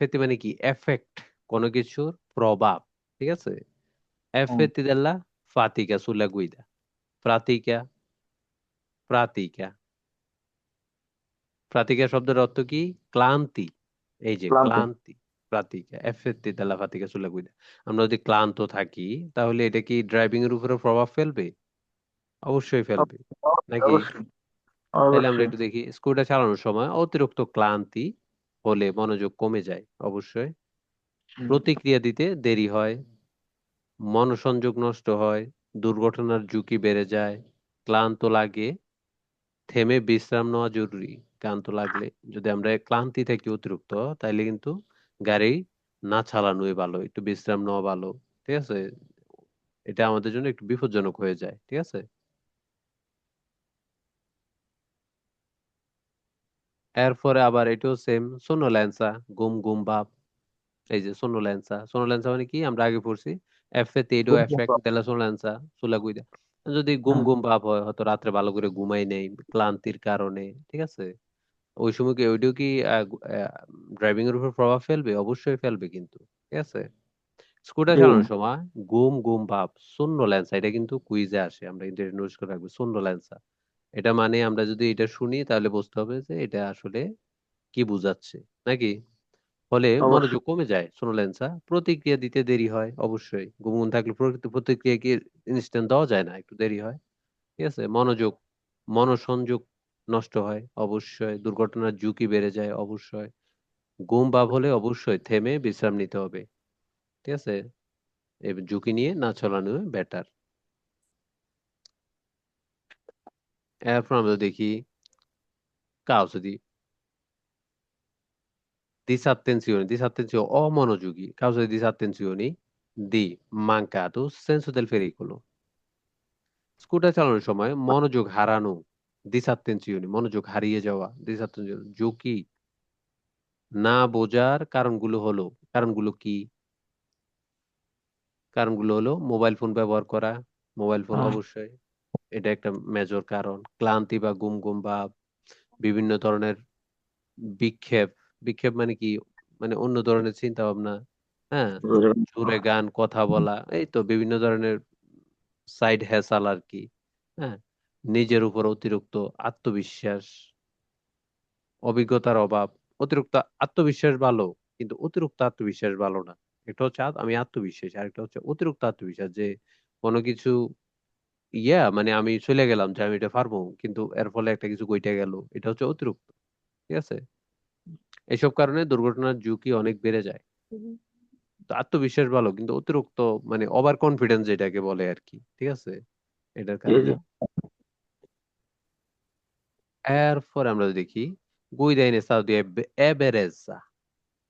Effect মানে কি? Effect, কোনো কিছুর প্রভাব। ঠিক আছে? হুম, effect della fatica sulla guida. প্রাতিকা, প্রাতিকা, প্রাতিকা শব্দের অর্থ কি? ক্লান্তি। এই যে ক্লান্ত। ক্লান্তি, প্রাতিকা, effect della fatica sulla guida। আমরা যদি ক্লান্ত থাকি তাহলে এটা কি ড্রাইভিং এর উপরে প্রভাব ফেলবে? অবশ্যই ফেলবে, নাকি? অবশ্যই, তাহলে আমরা অবশ্যই। একটু দেখি, স্কুটার চালানোর সময় অতিরিক্ত ক্লান্তি হলে মনোযোগ কমে যায়, অবশ্যই। হুম, প্রতিক্রিয়া দিতে দেরি হয়, মনোসংযোগ নষ্ট হয়, দুর্ঘটনার ঝুঁকি বেড়ে যায়, ক্লান্ত লাগে, থেমে বিশ্রাম নেওয়া জরুরি। ক্লান্ত লাগলে, যদি আমরা ক্লান্তি থাকি অতিরিক্ত, তাইলে কিন্তু গাড়ি না চালানোই ভালো, একটু বিশ্রাম নেওয়া ভালো। ঠিক আছে? এটা আমাদের জন্য একটু বিপজ্জনক হয়ে যায়। ঠিক আছে? এরপরে আবার এটাও সেম, সোনোলেন্সা, ঘুম ঘুম ভাব। এই যে সোনোলেন্সা, সোনোলেন্সা মানে কি? আমরা আগে পড়ছি, এফেতেইডো খুব এফেক্ট দেলা সোনোলেন্সা সুলা গুইদা। যদি ঘুম হুম, ঘুম ভাব হয়, হয়তো রাত্রে ভালো করে ঘুমাই নেই ক্লান্তির কারণে, ঠিক আছে, ওই সময় কি ওইটাও কি ড্রাইভিং এর উপর প্রভাব ফেলবে? অবশ্যই ফেলবে কিন্তু। ঠিক আছে? স্কুটার জি। চালানোর সময় ঘুম ঘুম ভাব, সোন্নোলেন্সা, এটা কিন্তু কুইজে আসে, আমরা কিন্তু এটা নোট করে রাখবো, সোন্নোলেন্সা। এটা মানে আমরা যদি এটা শুনি তাহলে বুঝতে হবে যে এটা আসলে কি বুঝাচ্ছে, নাকি? ফলে অবশ্যই। মনোযোগ কমে যায়, সোনোলেন্সা। প্রতিক্রিয়া দিতে দেরি হয়, অবশ্যই। ঘুমঘুম থাকলে প্রতিক্রিয়া কি ইনস্ট্যান্ট দেওয়া যায় না, একটু দেরি হয়। ঠিক আছে? মনোযোগ, মনোসংযোগ নষ্ট হয়, অবশ্যই। দুর্ঘটনার ঝুঁকি বেড়ে যায়, অবশ্যই। ঘুম ভাব হলে অবশ্যই থেমে বিশ্রাম নিতে হবে। ঠিক আছে? এই ঝুঁকি নিয়ে না চালানো বেটার। এরপর আমরা দেখি কাউসদি, disattenzione, অমনোযোগী, causa di disattenzioni, di mancato senso del pericolo। Scooter চালানোর সময় মনোযোগ হারানো, disattenzione, মনোযোগ হারিয়ে যাওয়া, disattenzione, ঝুঁকি। না বোঝার কারণগুলো কি? কারণগুলো হলো মোবাইল ফোন ব্যবহার করা, মোবাইল ফোন হুম, অবশ্যই, এটা একটা মেজর কারণ। ক্লান্তি বা গুম গুম ভাব, বিভিন্ন ধরনের বিক্ষেপ, বিক্ষেপ মানে কি? মানে অন্য ধরনের চিন্তা ভাবনা, হ্যাঁ, বুঝলাম। জোরে গান, কথা বলা, এই তো বিভিন্ন ধরনের সাইড হ্যাসাল আর কি। হ্যাঁ, নিজের উপর অতিরিক্ত আত্মবিশ্বাস, অভিজ্ঞতার অভাব। অতিরিক্ত আত্মবিশ্বাস ভালো, কিন্তু অতিরিক্ত আত্মবিশ্বাস ভালো না। একটা হচ্ছে আমি আত্মবিশ্বাসী, আরেকটা হচ্ছে অতিরিক্ত আত্মবিশ্বাস, যে কোনো কিছু মানে আমি চলে গেলাম যে আমি এটা পারবো, কিন্তু এর ফলে একটা কিছু গইটে গেল, এটা হচ্ছে অতিরিক্ত। ঠিক আছে? এসব কারণে দুর্ঘটনার ঝুঁকি অনেক বেড়ে যায়। তো আত্মবিশ্বাস ভালো, কিন্তু অতিরিক্ত, মানে ওভার কনফিডেন্স যেটাকে বলে আর কি। ঠিক আছে? এটার জি, জি। কারণে। এরপর আমরা দেখি গুইদা ইন এস্তাদো দি এবেরেজা।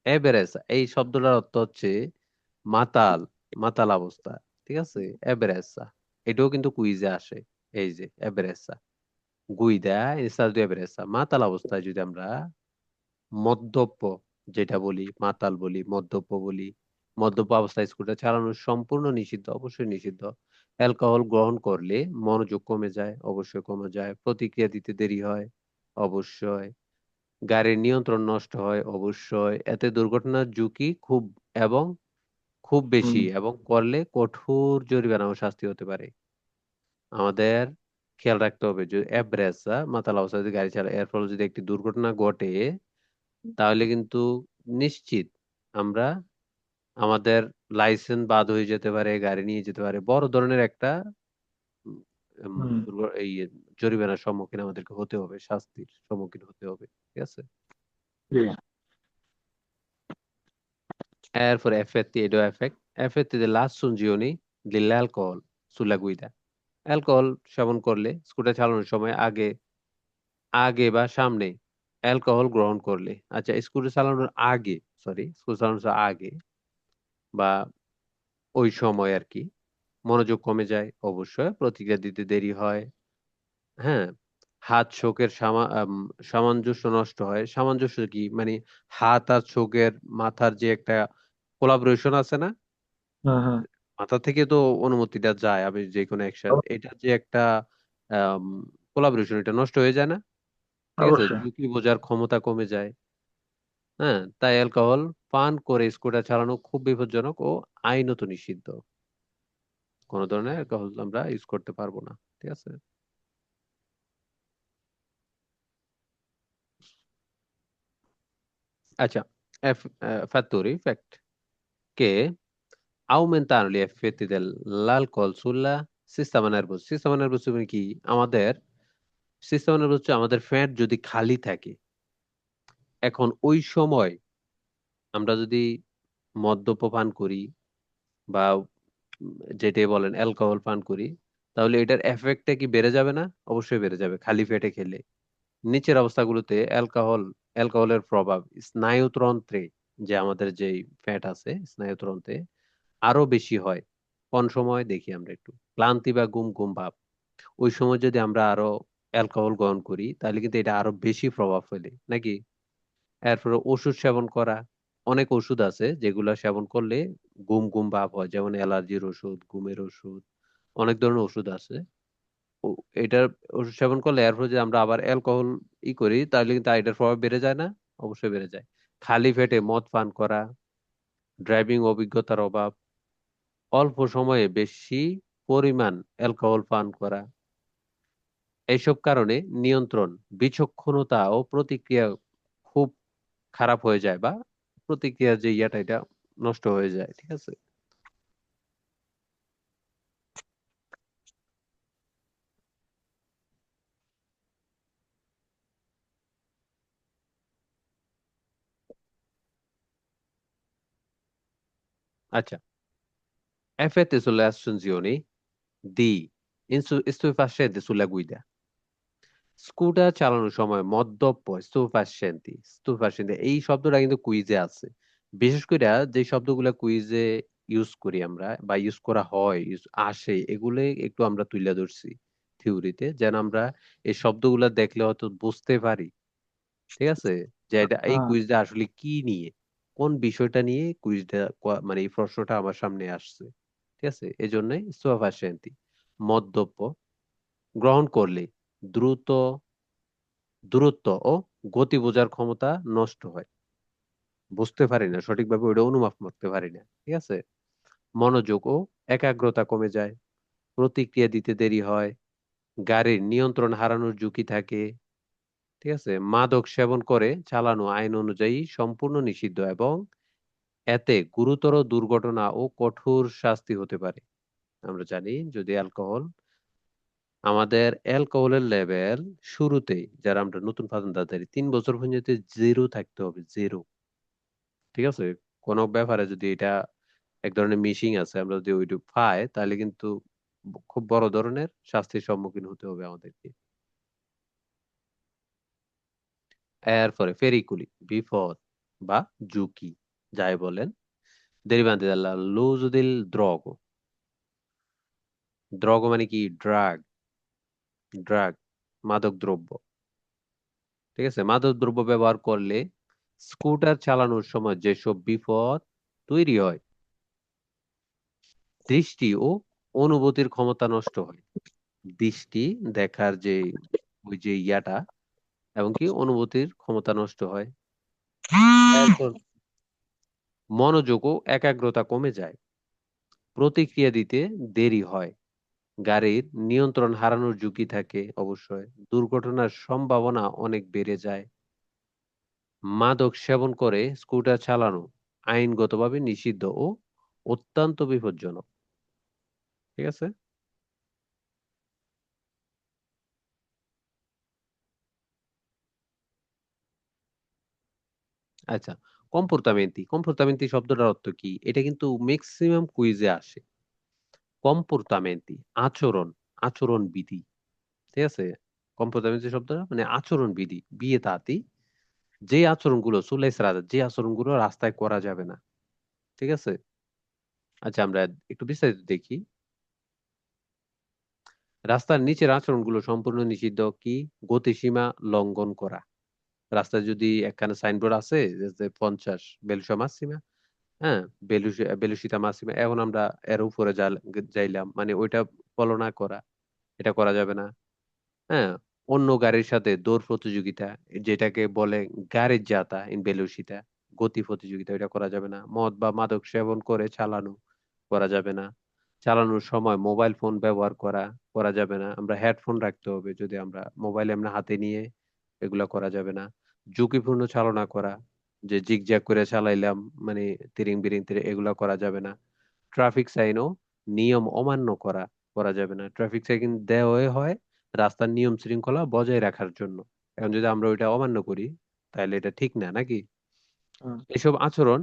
এবেরেজা এই শব্দটার অর্থ হচ্ছে মাতাল, মাতাল অবস্থা। ঠিক আছে? এবেরেজা, এটাও কিন্তু কুইজে আসে। এই যে এবেরেজা, গুইদা ইন এস্তাদো দি এবেরেজা, মাতাল অবস্থায় যদি আমরা, মদ্যপ যেটা বলি, মাতাল বলি, মদ্যপ বলি, মদ্যপ অবস্থায় স্কুটার চালানো সম্পূর্ণ নিষিদ্ধ, অবশ্যই নিষিদ্ধ। অ্যালকোহল গ্রহণ করলে মনোযোগ কমে যায়, অবশ্যই কমে যায়। প্রতিক্রিয়া দিতে দেরি হয়, অবশ্যই। গাড়ির নিয়ন্ত্রণ নষ্ট হয়, অবশ্যই। এতে দুর্ঘটনার ঝুঁকি এবং খুব হুম, বেশি, এবং করলে কঠোর জরিমানা ও শাস্তি হতে পারে। আমাদের খেয়াল রাখতে হবে যে অ্যাব্রেসা, মাতাল অবস্থায় যদি গাড়ি চালায়, এর ফলে যদি একটি দুর্ঘটনা ঘটে, তাহলে কিন্তু নিশ্চিত আমরা, আমাদের লাইসেন্স বাদ হয়ে যেতে পারে, গাড়ি নিয়ে যেতে পারে, বড় ধরনের একটা উম, উম, হুম, এই জরিমানার সম্মুখীন আমাদেরকে হতে হবে, শাস্তির সম্মুখীন হতে হবে। ঠিক আছে? জি। এরপর effetto effect, effetti dell'assunzione dell'alcol sulla guida। Alcohol সেবন করলে, স্কুটার চালানোর সময় আগে, আগে বা সামনে অ্যালকোহল গ্রহণ করলে, আচ্ছা, স্কুটার চালানোর আগে, সরি, স্কুটার চালানোর আগে বা ওই সময় আর কি, মনোযোগ কমে যায়, অবশ্যই। প্রতিক্রিয়া দিতে দেরি হয়, হ্যাঁ। হাত চোখের সামঞ্জস্য নষ্ট হয়। সামঞ্জস্য কি মানে? হাত আর চোখের মাথার যে একটা কোলাবোরেশন আছে না, হ্যাঁ, হ্যাঁ, মাথা থেকে তো অনুমতিটা যায়, আমি যে কোনো অ্যাকশন, এটা যে একটা কোলাবোরেশন, এটা নষ্ট হয়ে যায় না? ঠিক আছে? অবশ্যই। ঝুঁকি বোঝার ক্ষমতা কমে যায়। হ্যাঁ, তাই অ্যালকোহল পান করে স্কুটার চালানো খুব বিপজ্জনক ও আইনত নিষিদ্ধ। কোনো ধরনের অ্যালকোহল আমরা ইউজ করতে পারবো না। ঠিক আছে। আচ্ছা, fattori fact che aumentano gli effetti dell'alcol sulla sistema nervoso। সিস্টেমা nervous মানে কি? আমাদের সিস্টেমা নার্ভাস হচ্ছে আমাদের ফ্যাট যদি খালি থাকে, এখন ওই সময় আমরা যদি মদ্যপ পান করি বা যেটাই বলেন অ্যালকোহল পান করি, তাহলে এটার এফেক্টটা কি বেড়ে যাবে না? অবশ্যই বেড়ে যাবে খালি পেটে খেলে। নিচের অবস্থাগুলোতে অ্যালকোহলের প্রভাব স্নায়ুতন্ত্রে, যে আমাদের যে ফ্যাট আছে স্নায়ুতন্ত্রে আরো বেশি হয়। কোন সময় দেখি আমরা একটু ক্লান্তি বা ঘুম ঘুম ভাব, ওই সময় যদি আমরা আরো অ্যালকোহল গ্রহণ করি তাহলে কিন্তু এটা আরো বেশি প্রভাব ফেলে নাকি। এরপরে ওষুধ সেবন করা, অনেক ওষুধ আছে যেগুলো সেবন করলে ঘুম ঘুম ভাব হয়, যেমন অ্যালার্জির ওষুধ, ঘুমের ওষুধ, অনেক ধরনের ওষুধ আছে। এটার ওষুধ সেবন করলে এরপর যদি আমরা আবার অ্যালকোহল করি তাহলে কিন্তু এটার প্রভাব বেড়ে যায় না? অবশ্যই বেড়ে যায়। খালি পেটে মদ পান করা, ড্রাইভিং অভিজ্ঞতার অভাব, অল্প সময়ে বেশি পরিমাণ অ্যালকোহল পান করা, এইসব কারণে নিয়ন্ত্রণ, বিচক্ষণতা ও প্রতিক্রিয়া খুব খারাপ হয়ে যায়, বা প্রতিক্রিয়ার যে ইয়াটা এটা নষ্ট হয়ে যায়। ঠিক আছে। আচ্ছা, effetti sulle assunzioni di stupefacenti sulla guida। Scooter চালানোর সময় মদ্যপ স্তূপাসেন্তি এই শব্দটা কিন্তু কুইজে আছে। বিশেষ করে যে শব্দগুলা কুইজে ইউজ করি আমরা বা ইউজ করা হয়, আসে, এগুলো একটু আমরা তুলে ধরছি থিওরিতে, যেন আমরা এই শব্দগুলা দেখলে হয়তো বুঝতে পারি। ঠিক আছে, যে এটা এই হ্যাঁ কুইজটা আসলে কি নিয়ে, কোন বিষয়টা নিয়ে কুইজটা, মানে এই প্রশ্নটা আমার সামনে আসছে। ঠিক আছে, এই জন্যই স্তূপাসেন্তি মদ্যপ গ্রহণ করলে দ্রুত দূরত্ব ও গতি বোঝার ক্ষমতা নষ্ট হয়, বুঝতে পারি না সঠিকভাবে, ওটা অনুমাপ করতে পারি না। ঠিক আছে। মনোযোগ ও একাগ্রতা কমে যায়, প্রতিক্রিয়া দিতে দেরি হয়, গাড়ির নিয়ন্ত্রণ হারানোর ঝুঁকি থাকে। ঠিক আছে। মাদক সেবন করে চালানো আইন অনুযায়ী সম্পূর্ণ নিষিদ্ধ, এবং এতে গুরুতর দুর্ঘটনা ও কঠোর শাস্তি হতে পারে। আমরা জানি যদি আমাদের অ্যালকোহলের লেভেল শুরুতেই, যারা আমরা নতুন পাঠান তাদের 3 বছর পর্যন্ত জিরো থাকতে হবে, জিরো। ঠিক আছে। কোনো ব্যাপারে যদি এটা এক ধরনের মিশিং আছে, আমরা যদি ওইটুকু পাই তাহলে কিন্তু খুব বড় ধরনের শাস্তির সম্মুখীন হতে হবে আমাদেরকে। এরপরে ফেরিকুলি, বিপদ বা ঝুঁকি, যাই বলেন। derivante dall'uso del drogo। দ্রগ মানে কি? ড্রাগ, মাদক দ্রব্য। ঠিক আছে। মাদক দ্রব্য ব্যবহার করলে স্কুটার চালানোর সময় যেসব বিপদ তৈরি হয়, দৃষ্টি ও অনুভূতির ক্ষমতা নষ্ট হয়। দৃষ্টি দেখার যে ওই যে ইয়াটা, এবং কি অনুভূতির ক্ষমতা নষ্ট হয়। এরপর মনোযোগ ও একাগ্রতা কমে যায়, প্রতিক্রিয়া দিতে দেরি হয়, গাড়ির নিয়ন্ত্রণ হারানোর ঝুঁকি থাকে অবশ্যই, দুর্ঘটনার সম্ভাবনা অনেক বেড়ে যায়। মাদক সেবন করে স্কুটার চালানো আইনগতভাবে নিষিদ্ধ ও অত্যন্ত বিপজ্জনক। ঠিক আছে। আচ্ছা, কম্পোর্তামেন্টি শব্দটার অর্থ কি? এটা কিন্তু ম্যাক্সিমাম কুইজে আসে। কম্পোর্তামেন্টি আচরণ, আচরণ বিধি। ঠিক আছে। কম্পোর্তামেন্টি শব্দটা মানে আচরণ বিধি, বিয়ে তাতি, যে আচরণগুলো সুলেস রাজা, যে আচরণগুলো রাস্তায় করা যাবে না। ঠিক আছে। আচ্ছা, আমরা একটু বিস্তারিত দেখি। রাস্তার নিচের আচরণগুলো সম্পূর্ণ নিষিদ্ধ। কি? গতিসীমা লঙ্ঘন করা। রাস্তায় যদি একখানে সাইনবোর্ড আছে যে 50 বেলুসা মাসিমা, হ্যাঁ, বেলুসিতা মাসিমা, এখন আমরা এর উপরে যাইলাম, মানে ওইটা ফলো না করা, এটা করা যাবে না। হ্যাঁ, অন্য গাড়ির সাথে দৌড় প্রতিযোগিতা, যেটাকে বলে গাড়ির জাতা ইন বেলুসিতা। গতি প্রতিযোগিতা, এটা করা যাবে না। মদ বা মাদক সেবন করে চালানো করা যাবে না। চালানোর সময় মোবাইল ফোন ব্যবহার করা করা যাবে না। আমরা হেডফোন রাখতে হবে, যদি আমরা মোবাইল আমরা হাতে নিয়ে এগুলা করা যাবে না। ঝুঁকিপূর্ণ চালনা করা, যে জিগজ্যাগ করে চালাইলাম, মানে তিরিং বিরিং তিরিং, এগুলা করা যাবে না। ট্রাফিক সাইন ও নিয়ম অমান্য করা করা যাবে না। ট্রাফিক সাইন দেওয়াই হয় রাস্তার নিয়ম শৃঙ্খলা বজায় রাখার জন্য। এখন যদি আমরা ওইটা অমান্য করি, তাহলে এটা ঠিক না, নাকি? হুম। এসব আচরণ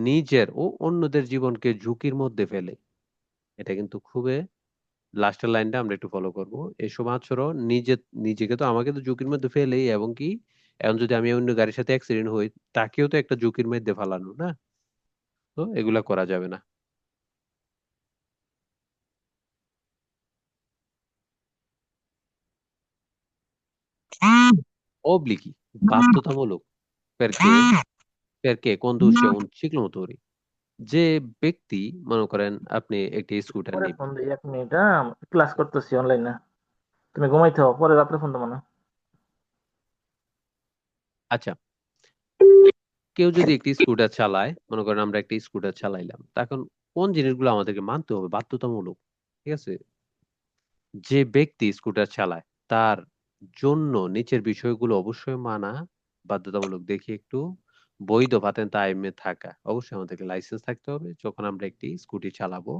নিজের ও অন্যদের জীবনকে ঝুঁকির মধ্যে ফেলে। এটা কিন্তু খুবই, লাস্টের লাইনটা আমরা একটু ফলো করব। এসব আচরণ নিজেকে তো, আমাকে তো ঝুঁকির মধ্যে ফেলেই, এবং কি এখন যদি আমি অন্য গাড়ির সাথে অ্যাক্সিডেন্ট হই, তাকেও তো একটা ঝুঁকির মধ্যে ফেলানো না? তো এগুলা করা যাবে না। Obblighi, বাধ্যতামূলক, perché perché conduce un ciclomotori, যে ব্যক্তি, মনে করেন আপনি একটি স্কুটার পরে নিবেন। ফোন দিই 1 মিনিট, হ্যাঁ, ক্লাস করতেছি অনলাইনে। তুমি ঘুমাইতে হও, পরে রাত্রে ফোন দেবো না। আচ্ছা, কেউ যদি একটি স্কুটার চালায়, মনে করেন আমরা একটি স্কুটার চালাইলাম, তখন কোন জিনিসগুলো আমাদেরকে মানতে হবে বাধ্যতামূলক? ঠিক আছে, যে ব্যক্তি স্কুটার চালায় তার জন্য নিচের বিষয়গুলো অবশ্যই মানা বাধ্যতামূলক। দেখি একটু, বৈধ পাতেন্ট আইনে থাকা, অবশ্যই আমাদেরকে লাইসেন্স থাকতে হবে যখন আমরা একটি স্কুটি চালাবো।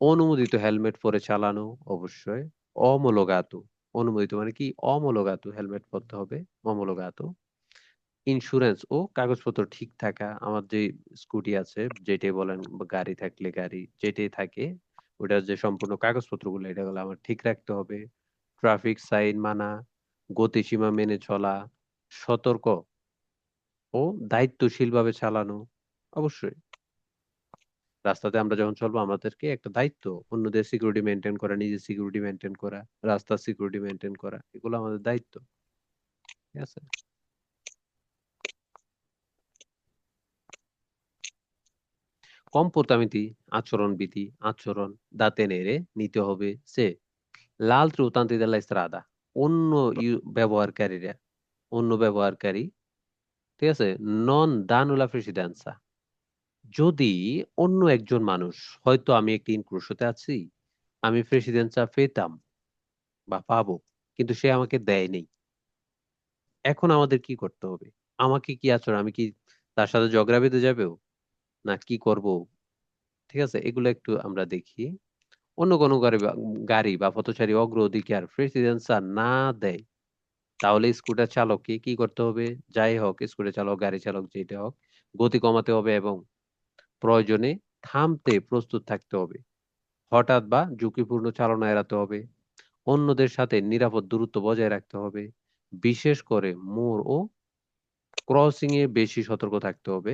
অনুমোদিত হেলমেট পরে চালানো, অবশ্যই। অমূলগাতো, অনুমোদিত মানে কি, অমূলগাতো হেলমেট পরতে হবে, অমূলগাতো। ইন্স্যুরেন্স ও কাগজপত্র ঠিক থাকা, আমার যে স্কুটি আছে, যেটাই বলেন, বা গাড়ি থাকলে গাড়ি, যেটাই থাকে, ওটার যে সম্পূর্ণ কাগজপত্রগুলো, এটা গুলো আমার ঠিক রাখতে হবে। ট্রাফিক সাইন মানা, গতিসীমা মেনে চলা, সতর্ক ও দায়িত্বশীলভাবে চালানো, অবশ্যই। রাস্তাতে আমরা যখন চলবো, আমাদেরকে একটা দায়িত্ব, অন্যদের সিকিউরিটি মেনটেন করা, নিজের সিকিউরিটি মেনটেন করা, রাস্তার সিকিউরিটি মেনটেন করা, এগুলো আমাদের দায়িত্ব। ঠিক আছে। comportamenti, আচরণবিধি, আচরণ, দাঁতে নেড়ে নিতে হবে সে l'altro utente della strada, অন্য ব্যবহারকারীরা, অন্য ব্যবহারকারী, ঠিক আছে, নন danno la precedenza, যদি অন্য একজন মানুষ, হয়তো আমি একটি ইনক্রুশতে আছি, আমি প্রেসিডেন্সা পেতাম বা পাবো, কিন্তু সে আমাকে দেয়নি, এখন আমাদের কি করতে হবে? আমাকে কি আচরণ, আমি কি তার সাথে ঝগড়া বেঁধে যাবেও, না কি করব? ঠিক আছে, এগুলো একটু আমরা দেখি। অন্য কোনো গাড়ি বা পথচারী অগ্রাধিকার প্রেসিডেন্সা না দেয়, তাহলে স্কুটার চালককে কি করতে হবে? যাই হোক, স্কুটার চালক, গাড়ি চালক, যেটা হোক, গতি কমাতে হবে এবং প্রয়োজনে থামতে প্রস্তুত থাকতে হবে। হঠাৎ বা ঝুঁকিপূর্ণ চালনা এড়াতে হবে। অন্যদের সাথে নিরাপদ দূরত্ব বজায় রাখতে হবে। বিশেষ করে মোড় ও ক্রসিং এ বেশি সতর্ক থাকতে হবে।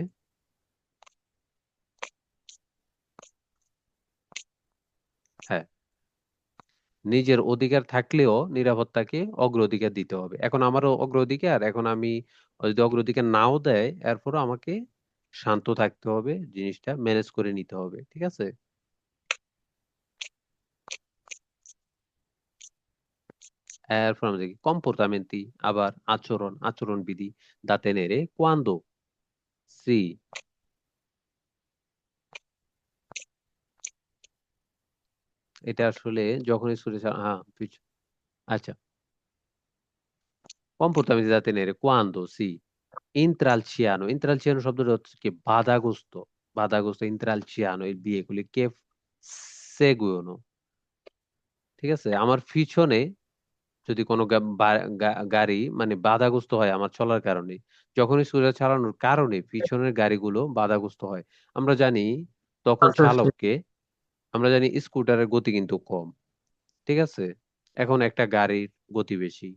হ্যাঁ, নিজের অধিকার থাকলেও নিরাপত্তাকে অগ্রাধিকার দিতে হবে। এখন আমারও অগ্রাধিকার, এখন আমি যদি অগ্রাধিকার নাও দেয়, এরপরও আমাকে শান্ত থাকতে হবে, জিনিসটা ম্যানেজ করে নিতে হবে। ঠিক আছে। এরপর আমরা দেখি কম্পোর্টামেন্টি, আবার আচরণ, আচরণবিধি, দাঁতে নেড়ে কোয়ান্দো সি, এটা আসলে যখন স্কুলে, হ্যাঁ, আচ্ছা, কম্পোর্টামেন্টি দাঁতে নেড়ে কোয়ান্দো সি ইন্ত্রালচিয়ানো, ইন্ত্রালচিয়ানো শব্দটা হচ্ছে কি, বাধাগ্রস্ত, বাধাগ্রস্ত, ইন্ত্রালচিয়ানো, এই বিয়েগুলি কে সেগুনো। ঠিক আছে, আমার পিছনে যদি কোনো গাড়ি মানে বাধাগ্রস্ত হয় আমার চলার কারণে, যখন স্কুটার চালানোর কারণে পিছনের গাড়িগুলো বাধাগ্রস্ত হয়, আমরা জানি তখন আচ্ছা, আচ্ছা। চালককে, আমরা জানি স্কুটারের গতি কিন্তু কম। ঠিক আছে, এখন একটা গাড়ির গতি বেশি,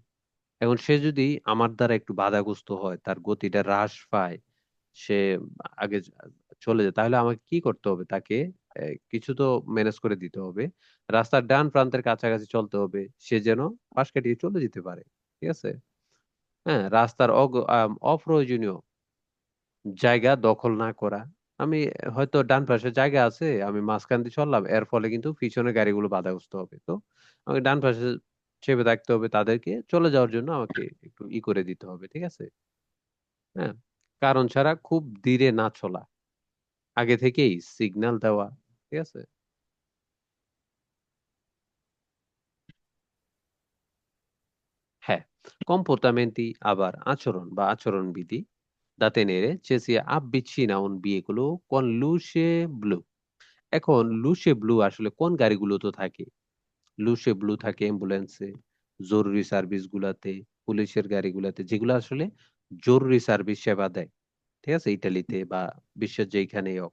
এখন সে যদি আমার দ্বারা একটু বাধাগ্রস্ত হয়, তার গতিটা হ্রাস পায়, সে আগে চলে যায়, তাহলে আমাকে কি করতে হবে? তাকে কিছু তো ম্যানেজ করে দিতে হবে। রাস্তার ডান প্রান্তের কাছাকাছি চলতে হবে, সে যেন পাশ কাটিয়ে চলে যেতে পারে। ঠিক আছে। হ্যাঁ, রাস্তার অপ্রয়োজনীয় জায়গা দখল না করা। আমি হয়তো ডান পাশে জায়গা আছে, আমি মাঝখান দিয়ে চললাম, এর ফলে কিন্তু পিছনের গাড়িগুলো বাধাগ্রস্ত হবে, তো আমাকে ডান পাশে চেপে থাকতে হবে, তাদেরকে চলে যাওয়ার জন্য আমাকে একটু ই করে দিতে হবে। ঠিক আছে। হ্যাঁ, কারণ ছাড়া খুব ধীরে না চলা, আগে থেকেই সিগন্যাল দেওয়া। ঠিক আছে। হ্যাঁ, comportamenti আবার আচরণ বা আচরণবিধি, da tenere che si avvicina un veicolo con luce blu। এখন লুসে ব্লু আসলে কোন গাড়িগুলোতে থাকে? লুসে ব্লু থাকে অ্যাম্বুলেন্সে, জরুরি সার্ভিস গুলাতে, পুলিশের গাড়িগুলাতে, যেগুলো আসলে জরুরি সার্ভিস সেবা দেয়। ঠিক আছে, ইটালিতে বা বিশ্বের যেখানেই হোক।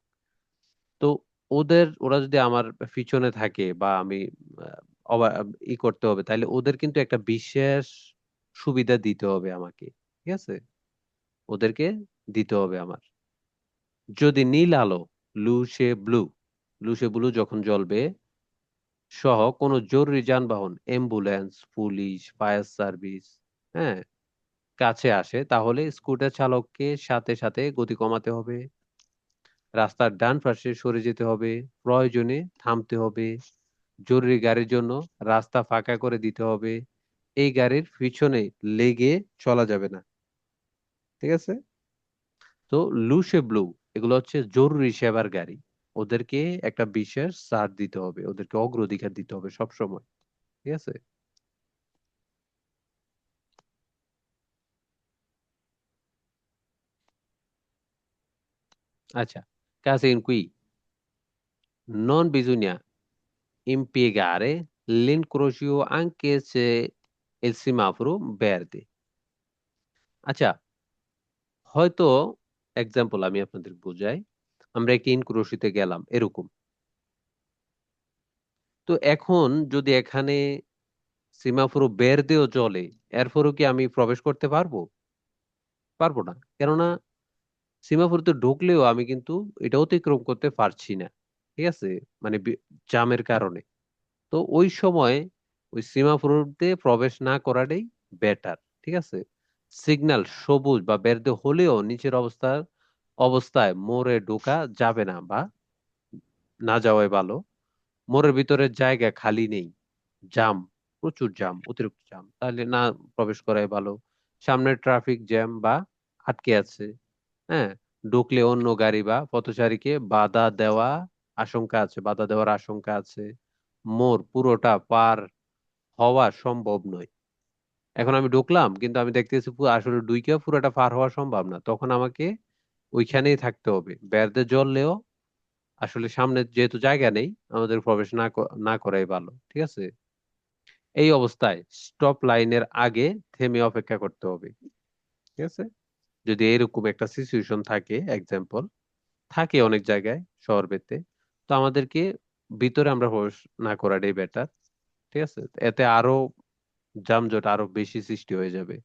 তো ওরা যদি আমার পিছনে থাকে বা আমি আহ, করতে হবে, তাহলে ওদের কিন্তু একটা বিশেষ সুবিধা দিতে হবে আমাকে। ঠিক আছে, ওদেরকে দিতে হবে আমার। যদি নীল আলো, লুসে ব্লু, লুসে ব্লু যখন জ্বলবে, সহ কোনো জরুরি যানবাহন, অ্যাম্বুলেন্স, পুলিশ, ফায়ার সার্ভিস, হ্যাঁ, কাছে আসে, তাহলে স্কুটার চালককে সাথে সাথে গতি কমাতে হবে, রাস্তার ডান পাশে সরে যেতে হবে, প্রয়োজনে থামতে হবে, জরুরি গাড়ির জন্য রাস্তা ফাঁকা করে দিতে হবে, এই গাড়ির পিছনে লেগে চলা যাবে না। ঠিক আছে। তো লুসে ব্লু এগুলো হচ্ছে জরুরি সেবার গাড়ি, ওদেরকে একটা বিশেষ ছাড় দিতে হবে, ওদেরকে অগ্রাধিকার দিতে হবে সব সময়। ঠিক আছে। আচ্ছা, কাছে ইনকুই non bisogna impiegare l'incrocio anche se il semaforo verde। আচ্ছা, হয়তো এক্সাম্পল আমি আপনাদের বোঝাই, আমরা একটি ইনক্রোশিতে গেলাম এরকম। তো এখন যদি এখানে সিমাফোরো বের্দেও চলে, এরপরও কি আমি প্রবেশ করতে পারবো? পারবো না, কেননা সিমাফোরোতে ঢুকলেও আমি কিন্তু এটা অতিক্রম করতে পারছি না। ঠিক আছে, মানে জামের কারণে। তো ওই সময় ওই সীমাপুরতে প্রবেশ না করাটাই বেটার। ঠিক আছে। সিগন্যাল সবুজ বা বের্দে হলেও নিচের অবস্থায় মোড়ে ঢোকা যাবে না বা না যাওয়াই ভালো। মোড়ের ভিতরে জায়গা খালি নেই, জাম, প্রচুর জাম, অতিরিক্ত জাম, তাহলে না প্রবেশ করাই ভালো। সামনে ট্রাফিক জ্যাম বা আটকে আছে, হ্যাঁ, ঢুকলে অন্য গাড়ি বা পথচারীকে বাধা দেওয়ার আশঙ্কা আছে। মোড় পুরোটা পার হওয়া সম্ভব নয়। এখন আমি ঢুকলাম কিন্তু আমি দেখতেছি আসলে ডুইকা পুরোটা পার হওয়া সম্ভব না, তখন আমাকে ওইখানেই থাকতে হবে। বেড়াতে জ্বললেও আসলে সামনে যেহেতু জায়গা নেই, আমাদের প্রবেশ না করাই ভালো। ঠিক আছে। এই অবস্থায় স্টপ লাইনের আগে থেমে অপেক্ষা করতে হবে। ঠিক আছে। যদি এরকম একটা সিচুয়েশন থাকে, এক্সাম্পল থাকে অনেক জায়গায় শহর ভেদে, তো আমাদেরকে ভিতরে আমরা প্রবেশ না করাটাই বেটার। ঠিক আছে, এতে আরো যানজট আরো বেশি সৃষ্টি হয়ে যাবে।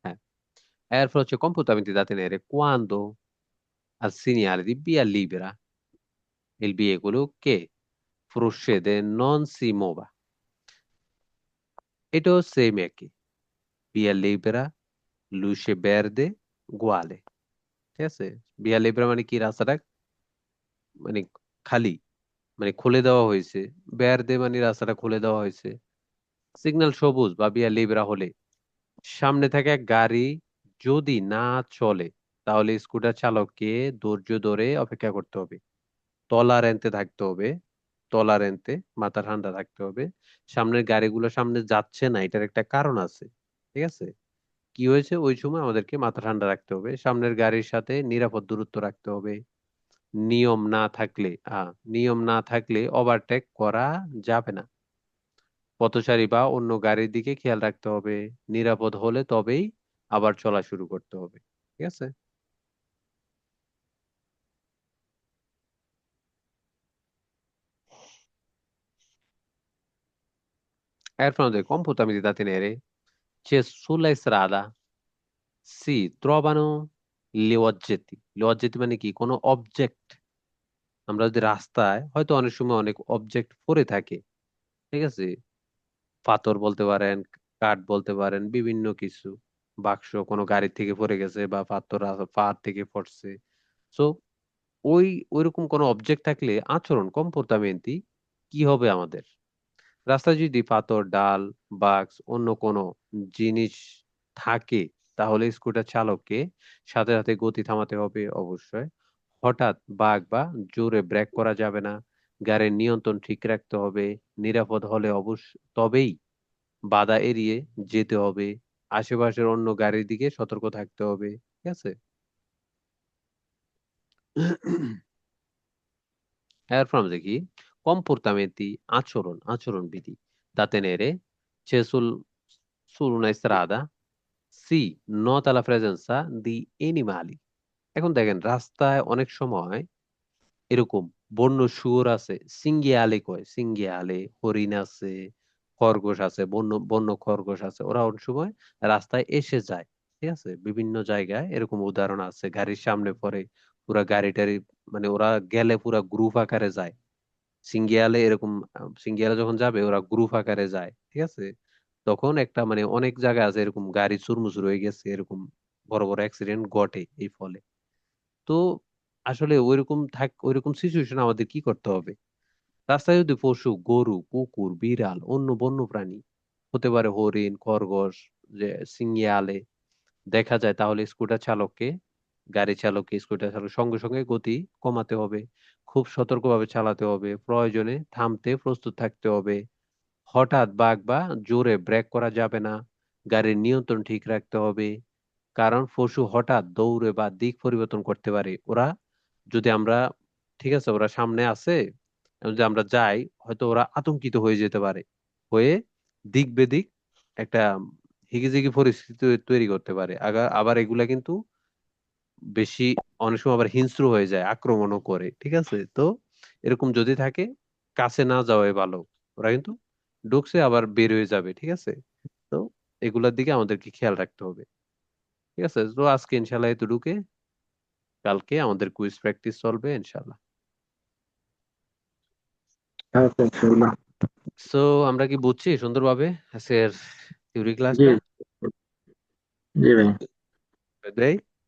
হ্যাঁ, এরপর হচ্ছে comportamenti da tenere quando al segnale di via libera il veicolo che procede non si muova। এটাও সেম একই, via libera, luce verde, uguale। ঠিক আছে। via libera মানে কি? রাস্তাটা মানে খালি, মানে খুলে দেওয়া হয়েছে। verde মানে রাস্তাটা খুলে দেওয়া হয়েছে। সিগন্যাল সবুজ বা via libera হলে সামনে থেকে গাড়ি যদি না চলে, তাহলে স্কুটার চালককে ধৈর্য ধরে অপেক্ষা করতে হবে, টলারেন্টে থাকতে হবে, টলারেন্টে, মাথা ঠান্ডা থাকতে হবে। সামনের গাড়িগুলো সামনে যাচ্ছে না, এটার একটা কারণ আছে। ঠিক আছে। কি হয়েছে ওই সময় আমাদেরকে মাথা ঠান্ডা রাখতে হবে, সামনের গাড়ির সাথে নিরাপদ দূরত্ব রাখতে হবে। নিয়ম না থাকলে নিয়ম না থাকলে ওভারটেক করা যাবে না। পথচারী বা অন্য গাড়ির দিকে খেয়াল রাখতে হবে, নিরাপদ হলে তবেই আবার চলা শুরু করতে হবে। ঠিক আছে। এরপর আমাদের comportamenti da tenere c'è sulla strada si trovano gli oggetti মানে কি? কোনো অবজেক্ট। আমরা যদি রাস্তায় হয়তো অনেক সময় অনেক অবজেক্ট পড়ে থাকে। ঠিক আছে, পাথর বলতে পারেন, কাঠ বলতে পারেন, বিভিন্ন কিছু, বাক্স কোনো গাড়ি থেকে পড়ে গেছে বা পাথর পাহাড় থেকে পড়ছে। সো ওই ওইরকম কোনো অবজেক্ট থাকলে আচরণ comportamenti কি হবে আমাদের? রাস্তায় যদি পাথর, ডাল, বাক্স, অন্য কোনো জিনিস থাকে, তাহলে স্কুটার চালককে সাথে সাথে গতি থামাতে হবে অবশ্যই। হঠাৎ বাঁক বা জোরে ব্রেক করা যাবে না। গাড়ির নিয়ন্ত্রণ ঠিক রাখতে হবে। নিরাপদ হলে তবেই বাধা এড়িয়ে যেতে হবে। আশেপাশের অন্য গাড়ির দিকে সতর্ক থাকতে হবে। ঠিক আছে? এরপর আমরা দেখি comportamenti, আচরণবিধি da tenere, c'è su una strada, sì, nota la presenza di animali। এখন দেখেন রাস্তায় অনেক সময় এরকম বন্য শুয়োর আছে, সিঙ্গিয়ালে কয়, সিঙ্গিয়ালে হরিণ আছে, খরগোশ আছে, বন্য বন্য খরগোশ আছে, ওরা অনেক সময় রাস্তায় এসে যায়। ঠিক আছে, বিভিন্ন জায়গায় এরকম উদাহরণ আছে, গাড়ির সামনে পড়ে, পুরা গাড়ি টাড়ি, মানে ওরা গেলে পুরা গ্রুপ আকারে যায়। সিঙ্গিয়ালে এরকম সিঙ্গিয়ালে যখন যাবে ওরা গ্রুপ আকারে যায়। ঠিক আছে, তখন একটা মানে অনেক জায়গা আছে এরকম গাড়ি চুরমুচুর হয়ে গেছে, এরকম বড় বড় অ্যাক্সিডেন্ট ঘটে এই ফলে। তো আসলে ওইরকম সিচুয়েশন আমাদের কি করতে হবে? রাস্তায় যদি পশু, গরু, কুকুর, বিড়াল, অন্য বন্য প্রাণী, হতে পারে হরিণ, খরগোশ, যে সিঙ্গিয়ালে দেখা যায়, তাহলে গাড়ি চালককে, স্কুটার চালক সঙ্গে সঙ্গে গতি কমাতে হবে। খুব সতর্কভাবে চালাতে হবে। প্রয়োজনে থামতে প্রস্তুত থাকতে হবে। হঠাৎ বাঁক বা জোরে ব্রেক করা যাবে না। গাড়ির নিয়ন্ত্রণ ঠিক রাখতে হবে, কারণ পশু হঠাৎ দৌড়ে বা দিক পরিবর্তন করতে পারে। যদি আমরা ঠিক আছে, ওরা সামনে আছে, যদি আমরা যাই, হয়তো ওরা আতঙ্কিত হয়ে যেতে পারে, হয়ে দিক বেদিক একটা হিগিজিগি পরিস্থিতি তৈরি করতে পারে। আবার এগুলা কিন্তু বেশি, অনেক সময় আবার হিংস্র হয়ে যায়, আক্রমণও করে। ঠিক আছে, তো এরকম যদি থাকে, কাছে না যাওয়াই ভালো। ওরা কিন্তু ঢুকছে আবার বের হয়ে যাবে। ঠিক আছে, তো এগুলার দিকে আমাদেরকে খেয়াল রাখতে হবে। ঠিক আছে, তো আজকে ইনশাল্লাহ এতটুকু। কালকে আমাদের কুইজ প্র্যাকটিস চলবে ইনশাল্লাহ। আচ্ছা, ইনশাআল্লাহ। সো আমরা কি বুঝছি সুন্দরভাবে আজকের থিওরি জি, ক্লাসটা? জি ভাই।